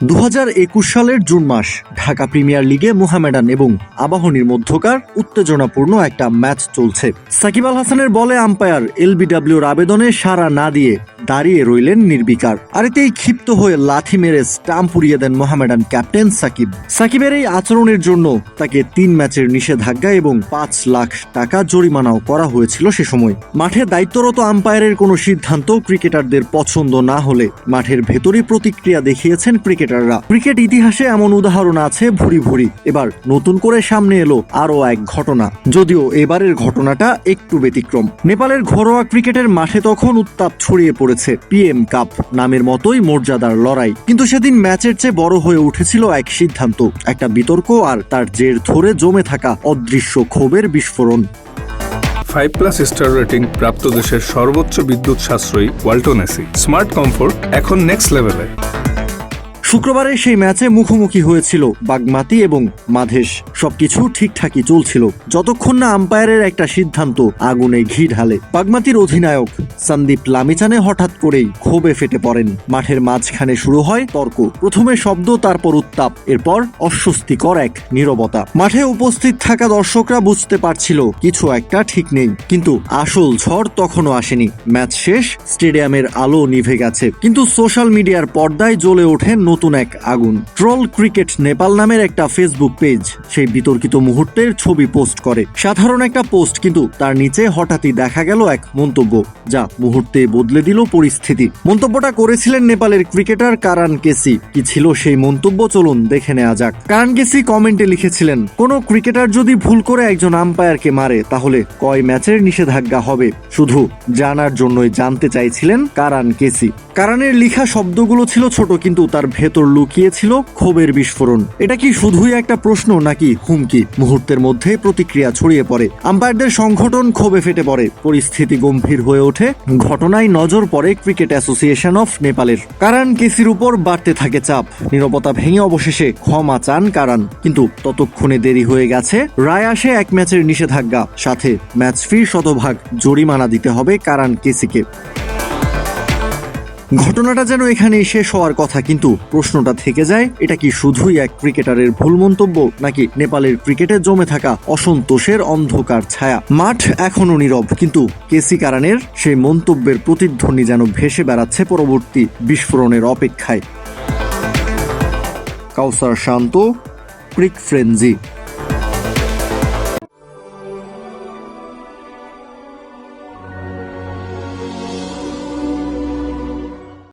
2021 সালের জুন মাস ঢাকা প্রিমিয়ার লিগে মোহামেডান এবং আবাহনীর মধ্যকার উত্তেজনাপূর্ণ একটা ম্যাচ চলছে। সাকিব আল হাসানের বলে আম্পায়ার এলবিডব্লিউর আবেদনে সাড়া না দিয়ে দাঁড়িয়ে রইলেন নির্বিকার। আর এতেই ক্ষিপ্ত হয়ে লাথি মেরে স্টাম্প উড়িয়ে দেন মোহামেডান ক্যাপ্টেন সাকিব। সাকিবের এই আচরণের জন্য তাকে 3 ম্যাচের নিষেধাজ্ঞা এবং 5 লাখ টাকা জরিমানাও করা হয়েছিল সে সময়। মাঠে দায়িত্বরত আম্পায়ারের কোনো সিদ্ধান্ত ক্রিকেটারদের পছন্দ না হলে মাঠের ভেতরে প্রতিক্রিয়া দেখিয়েছেন ক্রিকেটাররা। ক্রিকেট ইতিহাসে এমন উদাহরণ আছে ভুরি ভুরি। এবার নতুন করে সামনে এলো আরও এক ঘটনা, যদিও এবারের ঘটনাটা একটু ব্যতিক্রম। নেপালের ঘরোয়া ক্রিকেটের মাঠে তখন উত্তাপ ছড়িয়ে পড়েছে পিএম কাপ নামের মতোই মর্যাদার লড়াই। কিন্তু সেদিন ম্যাচের চেয়ে বড় হয়ে উঠেছিল এক সিদ্ধান্ত, একটা বিতর্ক আর তার জের ধরে জমে থাকা অদৃশ্য ক্ষোভের বিস্ফোরণ। 5+ স্টার রেটিং প্রাপ্ত দেশের সর্বোচ্চ বিদ্যুৎ সাশ্রয়ী ওয়ালটন এসি স্মার্ট কমফোর্ট এখন নেক্সট লেভেলে। শুক্রবারে সেই ম্যাচে মুখোমুখি হয়েছিল বাগমাতি এবং মাধেশ। সবকিছু ঠিকঠাকই চলছিল যতক্ষণ না আম্পায়ারের একটা সিদ্ধান্ত আগুনে ঘি ঢালে। বাগমাতির অধিনায়ক সন্দীপ লামিচানে হঠাৎ করেই ক্ষোভে ফেটে পড়েন। মাঠের মাঝখানে শুরু হয় তর্ক, প্রথমে শব্দ, তারপর উত্তাপ, এরপর অস্বস্তিকর এক নীরবতা। মাঠে উপস্থিত থাকা দর্শকরা বুঝতে পারছিল কিছু একটা ঠিক নেই, কিন্তু আসল ঝড় তখনও আসেনি। ম্যাচ শেষ, স্টেডিয়ামের আলো নিভে গেছে, কিন্তু সোশ্যাল মিডিয়ার পর্দায় জ্বলে ওঠে নতুন এক আগুন। ট্রল ক্রিকেট নেপাল নামের একটা ফেসবুক পেজ সেই বিতর্কিত মুহূর্তের ছবি পোস্ট করে। সাধারণ একটা পোস্ট, কিন্তু তার নিচে হঠাৎই দেখা গেল এক মন্তব্য যা মুহূর্তে বদলে দিল পরিস্থিতি। মন্তব্যটা করেছিলেন নেপালের ক্রিকেটার কারান কেসি। কি ছিল সেই মন্তব্য, চলুন দেখে নেওয়া যাক। কারান কেসি কমেন্টে লিখেছিলেন, কোনো ক্রিকেটার যদি ভুল করে একজন আম্পায়ারকে মারে তাহলে কয় ম্যাচের নিষেধাজ্ঞা হবে, শুধু জানার জন্যই জানতে চাইছিলেন কারান কেসি। কারানের লিখা শব্দগুলো ছিল ছোট, কিন্তু তার ভেতর লুকিয়েছিল ক্ষোভের বিস্ফোরণ। এটা কি শুধুই একটা প্রশ্ন নাকি হুমকি? মুহূর্তের মধ্যে প্রতিক্রিয়া ছড়িয়ে পড়ে। আম্পায়ারদের সংগঠন ক্ষোভে ফেটে পড়ে, পরিস্থিতি গম্ভীর হয়ে ওঠে। ঘটনায় নজর পড়ে ক্রিকেট অ্যাসোসিয়েশন অফ নেপালের। কারান কেসির উপর বাড়তে থাকে চাপ। নীরবতা ভেঙে অবশেষে ক্ষমা চান কারান, কিন্তু ততক্ষণে দেরি হয়ে গেছে। রায় আসে 1 ম্যাচের নিষেধাজ্ঞা, সাথে ম্যাচ ফি শতভাগ জরিমানা দিতে হবে কারান কেসিকে। ঘটনাটা যেন এখানেই শেষ হওয়ার কথা, কিন্তু প্রশ্নটা থেকে যায়, এটা কি শুধুই এক ক্রিকেটারের ভুল মন্তব্য, নাকি নেপালের ক্রিকেটে জমে থাকা অসন্তোষের অন্ধকার ছায়া? মাঠ এখনো নীরব, কিন্তু কেসি কারানের সেই মন্তব্যের প্রতিধ্বনি যেন ভেসে বেড়াচ্ছে পরবর্তী বিস্ফোরণের অপেক্ষায়। কাউসার শান্ত, ক্রিক ফ্রেঞ্জি।